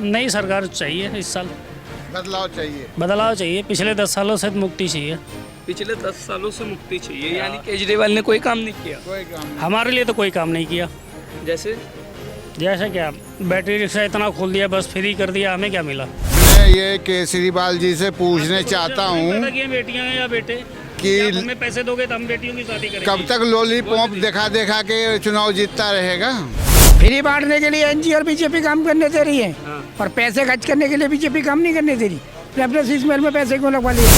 नई सरकार चाहिए इस साल। बदलाव चाहिए। बदलाव चाहिए, पिछले 10 सालों से मुक्ति चाहिए। पिछले 10 सालों से मुक्ति चाहिए, यानी केजरीवाल ने कोई काम नहीं किया। कोई काम नहीं। हमारे लिए तो कोई काम नहीं किया। जैसे जैसे क्या, बैटरी रिक्शा इतना खोल दिया, बस फ्री कर दिया, हमें क्या मिला? मैं ये केजरीवाल जी से पूछने चाहता हूँ बेटियां हैं या बेटे कि आप हमें पैसे दोगे तो हम बेटियों की शादी करेंगे। कब तक लॉलीपॉप दिखा दिखा के चुनाव जीतता रहेगा? फ्री बांटने के लिए एनजी और बीजेपी काम करने दे रही है, और पैसे खर्च करने के लिए बीजेपी काम नहीं करने दे रही। फिर अपने शीश महल में पैसे क्यों लगवा लिए?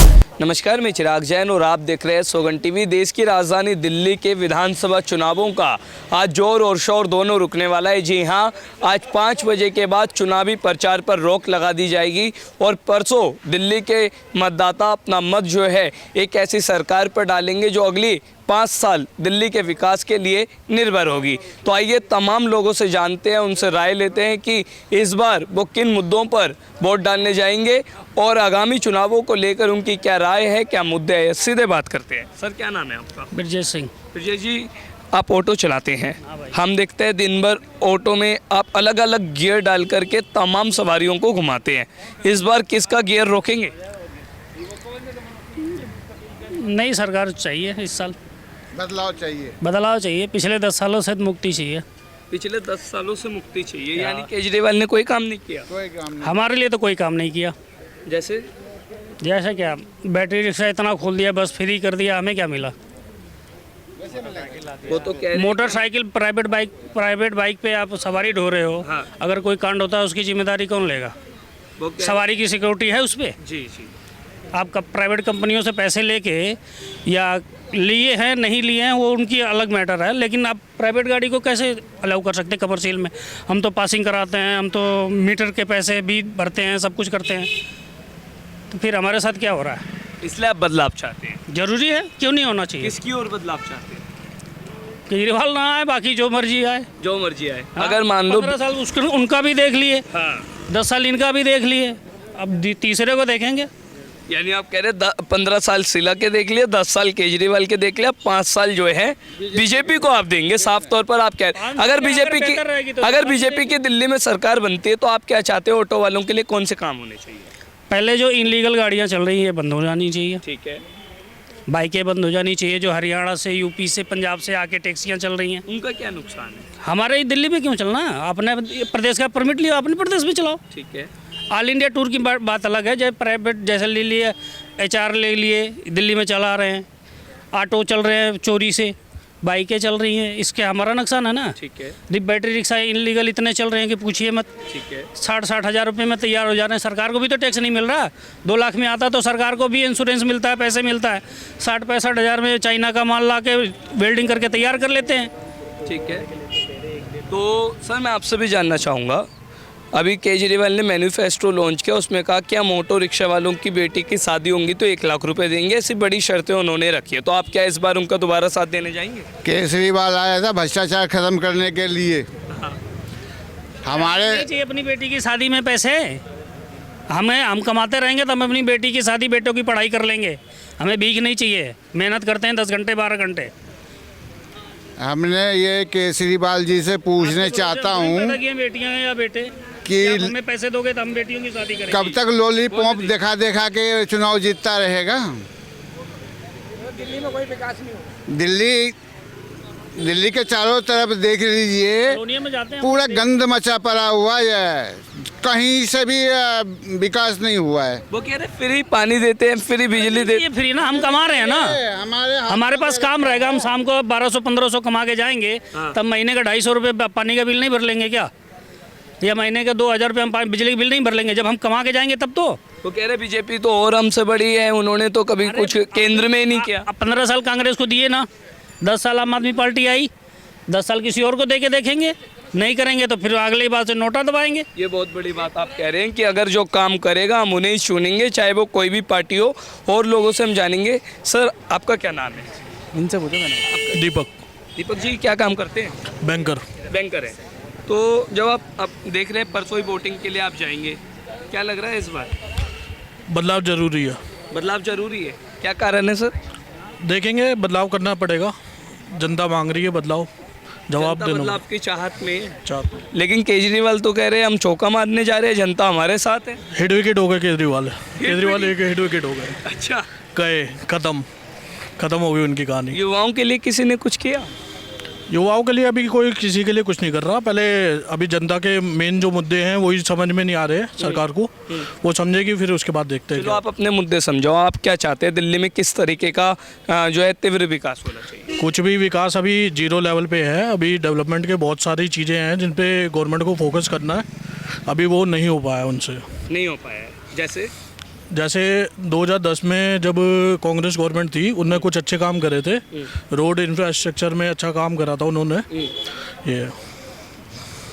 नमस्कार, मैं चिराग जैन और आप देख रहे हैं सोगन टीवी। देश की राजधानी दिल्ली के विधानसभा चुनावों का आज जोर और शोर दोनों रुकने वाला है। जी हां, आज 5 बजे के बाद चुनावी प्रचार पर रोक लगा दी जाएगी और परसों दिल्ली के मतदाता अपना मत जो है एक ऐसी सरकार पर डालेंगे जो अगली 5 साल दिल्ली के विकास के लिए निर्भर होगी। तो आइए तमाम लोगों से जानते हैं, उनसे राय लेते हैं कि इस बार वो किन मुद्दों पर वोट डालने जाएंगे और आगामी चुनावों को लेकर उनकी क्या राय है, क्या मुद्दे हैं। सीधे बात करते हैं। सर, क्या नाम है आपका? ब्रजेश सिंह। ब्रजेश जी, आप ऑटो चलाते हैं। हम देखते हैं दिन भर ऑटो में आप अलग अलग गियर डाल करके तमाम सवारियों को घुमाते हैं। इस बार किसका गियर रोकेंगे? नई सरकार चाहिए इस साल। बदलाव चाहिए। बदलाव चाहिए, पिछले 10 सालों से मुक्ति चाहिए। पिछले 10 सालों से मुक्ति चाहिए, यानी केजरीवाल ने कोई काम नहीं किया। कोई काम नहीं। हमारे लिए तो कोई काम नहीं किया। जैसे क्या, बैटरी रिक्शा इतना खोल दिया, बस फ्री कर दिया, हमें क्या मिला? वो तो कह मोटरसाइकिल, प्राइवेट बाइक पे आप सवारी ढो रहे हो। हाँ। अगर कोई कांड होता है उसकी जिम्मेदारी कौन लेगा? वो सवारी की सिक्योरिटी है उस पर? जी जी। आप प्राइवेट कंपनियों से पैसे लेके या लिए हैं नहीं लिए हैं वो उनकी अलग मैटर है, लेकिन आप प्राइवेट गाड़ी को कैसे अलाउ कर सकते हैं कमर्शियल में? हम तो पासिंग कराते हैं, हम तो मीटर के पैसे भी भरते हैं, सब कुछ करते हैं, तो फिर हमारे साथ क्या हो रहा है? इसलिए आप बदलाव चाहते हैं। जरूरी है, क्यों नहीं होना चाहिए? किसकी ओर बदलाव चाहते हैं? केजरीवाल ना आए, बाकी जो मर्जी आए। जो मर्जी आए। हाँ, अगर मान लो 15 साल उनका भी देख लिए, हाँ, 10 साल इनका भी देख लिए, अब तीसरे को देखेंगे। यानी आप कह रहे 15 साल शीला के देख लिया, 10 साल केजरीवाल के देख लिया, 5 साल जो है बीजेपी को आप देंगे। साफ तौर पर आप कह रहे हैं अगर बीजेपी की दिल्ली में सरकार बनती है तो आप क्या चाहते हो? ऑटो वालों के लिए कौन से काम होने चाहिए? पहले जो इनलीगल गाड़ियाँ चल रही हैं बंद हो जानी चाहिए। ठीक है। बाइकें बंद हो जानी चाहिए। जो हरियाणा से, यूपी से, पंजाब से आके टैक्सियाँ चल रही हैं, उनका क्या नुकसान है? हमारे ही दिल्ली में क्यों चलना है? अपने प्रदेश का परमिट लियो, अपने प्रदेश में चलाओ। ठीक है। ऑल इंडिया टूर की बात अलग है। जब प्राइवेट जैसे ले लिए, HR ले लिए, दिल्ली में चला रहे हैं, ऑटो चल रहे हैं चोरी से, बाइकें चल रही हैं, इसके हमारा नुकसान है ना। ठीक है। बैटरी रिक्शा इनलीगल इतने चल रहे हैं कि पूछिए मत। ठीक है। 60 हज़ार रुपये में तैयार हो जा रहे हैं। सरकार को भी तो टैक्स नहीं मिल रहा। 2 लाख में आता तो सरकार को भी इंश्योरेंस मिलता है, पैसे मिलता है। 60-65 हज़ार में चाइना का माल ला के वेल्डिंग करके तैयार कर लेते हैं। ठीक है। तो सर, मैं आपसे भी जानना चाहूँगा, अभी केजरीवाल ने मैनिफेस्टो लॉन्च किया, उसमें कहा कि हम ऑटो रिक्शा वालों की बेटी की शादी होंगी तो 1 लाख रुपए देंगे। ऐसी बड़ी शर्तें उन्होंने रखी है, तो आप क्या इस बार उनका दोबारा साथ देने जाएंगे? केजरीवाल आया था भ्रष्टाचार खत्म करने के लिए। हमारे चाहिए अपनी बेटी की शादी में पैसे, हम कमाते रहेंगे तो हम अपनी बेटी की शादी, बेटों की पढ़ाई कर लेंगे। हमें भीख नहीं चाहिए, मेहनत करते हैं 10 घंटे 12 घंटे। हमने ये केजरीवाल जी से पूछने चाहता हूँ बेटियां हैं या बेटे कि आप हमें पैसे दोगे तो हम बेटियों की शादी करेंगे। कब तक लॉलीपॉप दिखा दिखा के चुनाव जीतता रहेगा? दिल्ली में कोई विकास नहीं हो। दिल्ली के चारों तरफ देख लीजिए, कॉलोनियों में जाते हैं, पूरा गंद मचा पड़ा हुआ है, कहीं से भी विकास नहीं हुआ है। वो कह रहे फ्री पानी देते हैं, फ्री बिजली देते हैं। ये फ्री ना, हम कमा रहे हैं ना। हमारे पास काम रहेगा, हम शाम को 1200-1500 कमा के जाएंगे, तब महीने का 250 रुपये पानी का बिल नहीं भर लेंगे क्या? या महीने का 2000 रुपये हम बिजली का बिल नहीं भर लेंगे जब हम कमा के जाएंगे तब तो? वो कह रहे बीजेपी तो और हमसे बड़ी है, उन्होंने तो कभी कुछ केंद्र में ही नहीं किया। 15 साल कांग्रेस को दिए ना, 10 साल आम आदमी पार्टी आई, 10 साल किसी और को दे के देखेंगे। नहीं करेंगे तो फिर अगली बार से नोटा दबाएंगे। ये बहुत बड़ी बात आप कह रहे हैं कि अगर जो काम करेगा हम उन्हें ही चुनेंगे, चाहे वो कोई भी पार्टी हो। और लोगों से हम जानेंगे। सर, आपका क्या नाम है? इनसे पूछो मैंने। दीपक जी, क्या काम करते हैं? बैंकर है। तो जब आप देख रहे हैं परसों ही वोटिंग के लिए आप जाएंगे, क्या लग रहा है इस बार? बदलाव जरूरी है। बदलाव जरूरी है, क्या कारण है सर? देखेंगे, बदलाव करना पड़ेगा। जनता मांग रही है बदलाव, जवाब जनता देना मतलब आपकी चाहत में है। चाहते हैं। लेकिन केजरीवाल तो कह रहे हैं हम चौका मारने जा रहे हैं, जनता हमारे साथ है। हिट विकेट हो गए केजरीवाल एक हिट विकेट हो गए, अच्छा, गए, खत्म हो गई उनकी कहानी। युवाओं के लिए किसी ने कुछ किया? युवाओं के लिए अभी कोई किसी के लिए कुछ नहीं कर रहा। पहले अभी जनता के मेन जो मुद्दे हैं वही समझ में नहीं आ रहे सरकार को, वो समझेगी फिर उसके बाद देखते हैं चलो क्या। आप अपने मुद्दे समझाओ, आप क्या चाहते हैं दिल्ली में किस तरीके का जो है तीव्र विकास होना चाहिए? कुछ भी विकास अभी 0 लेवल पे है। अभी डेवलपमेंट के बहुत सारी चीज़ें हैं जिन पे गवर्नमेंट को फोकस करना है, अभी वो नहीं हो पाया उनसे। नहीं हो पाया है। जैसे 2010 में जब कांग्रेस गवर्नमेंट थी उनने कुछ अच्छे काम करे थे, रोड इंफ्रास्ट्रक्चर में अच्छा काम करा था उन्होंने। ये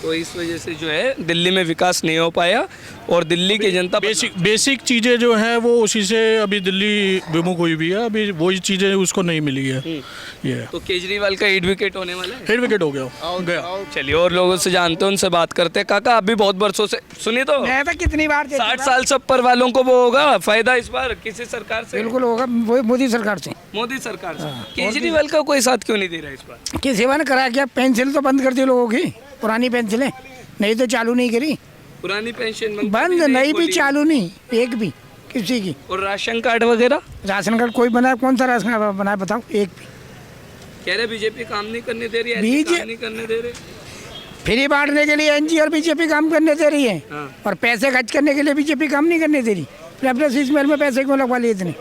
तो इस वजह से जो है दिल्ली में विकास नहीं हो पाया और दिल्ली की जनता बेसिक चीज़ें जो हैं वो उसी से अभी दिल्ली विमुख हुई भी है, अभी वही चीज़ें उसको नहीं मिली है। ये तो केजरीवाल का हिट विकेट होने वाला है। हिट विकेट हो गया। चलिए और लोगों से जानते हैं, उनसे बात करते हैं। काका अभी बहुत बरसों से सुनी तो मैं तो कितनी बार 60 साल से ऊपर वालों को वो होगा फायदा इस बार किसी सरकार से? बिल्कुल होगा, वो मोदी सरकार से। मोदी सरकार से। केजरीवाल का कोई साथ क्यों नहीं दे रहा इस बार? की सेवा ने करा क्या? पेंसिल तो बंद कर दी लोगों की, पुरानी पेंसिलें नहीं तो चालू नहीं करी, पुरानी पेंशन बंद नहीं भी चालू नहीं एक भी किसी की। और राशन कार्ड वगैरह राशन कार्ड कोई बनाया? कौन सा राशन कार्ड बनाया बताओ? एक भी। कह रहे बीजेपी काम नहीं करने दे रही है, बीजे- काम नहीं करने दे रहे। फ्री बांटने के लिए एनजी और बीजेपी काम करने दे रही है, हाँ। और पैसे खर्च करने के लिए बीजेपी काम नहीं करने दे रही। फिर अपने शीश महल में पैसे क्यों लगवा लिए इतने?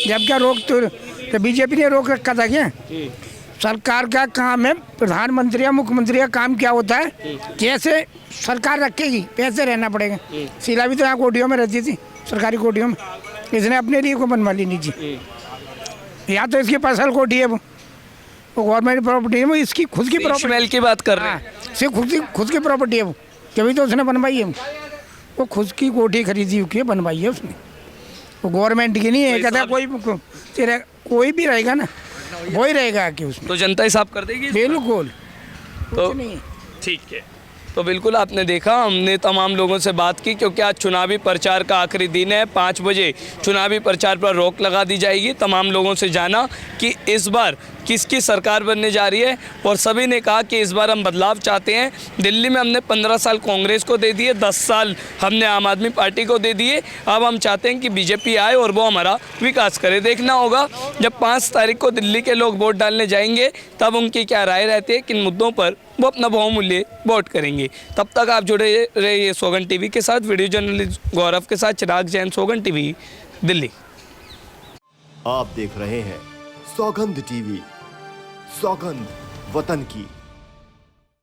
जब क्या रोक तो बीजेपी ने रोक रखा था क्या? सरकार का काम है, प्रधानमंत्री या मुख्यमंत्री का काम क्या होता है, कैसे सरकार रखेगी, पैसे रहना पड़ेगा। शीला भी तो यहाँ कोठियों में रहती थी, सरकारी कोठियों में, इसने अपने लिए को बनवा ली निजी। या तो इसकी पर्सनल कोठी है, वो गवर्नमेंट प्रॉपर्टी है, वो इसकी खुद की प्रॉपर्टी। महल की बात कर रहे हैं। सिर्फ खुद की प्रॉपर्टी है वो, तभी तो उसने बनवाई है वो खुद की कोठी खरीदी हुई बनवाई है उसने, वो गवर्नमेंट की नहीं है। कहता है कोई भी रहेगा ना वही रहेगा कि उसमें तो जनता हिसाब कर देगी इस बार? बिल्कुल तो कुछ नहीं है। ठीक है, तो बिल्कुल आपने देखा, हमने तमाम लोगों से बात की क्योंकि आज चुनावी प्रचार का आखिरी दिन है। 5 बजे चुनावी प्रचार पर रोक लगा दी जाएगी। तमाम लोगों से जाना कि इस बार किसकी सरकार बनने जा रही है और सभी ने कहा कि इस बार हम बदलाव चाहते हैं। दिल्ली में हमने 15 साल कांग्रेस को दे दिए, 10 साल हमने आम आदमी पार्टी को दे दिए, अब हम चाहते हैं कि बीजेपी आए और वो हमारा विकास करे। देखना होगा जब 5 तारीख को दिल्ली के लोग वोट डालने जाएंगे तब उनकी क्या राय रहती है, किन मुद्दों पर वो अपना बहुमूल्य वोट करेंगे। तब तक आप जुड़े रहिए सोगन टीवी के साथ। वीडियो जर्नलिस्ट गौरव के साथ चिराग जैन, सोगन टीवी, दिल्ली। आप देख रहे हैं सौगंध टीवी, सौगंध वतन की।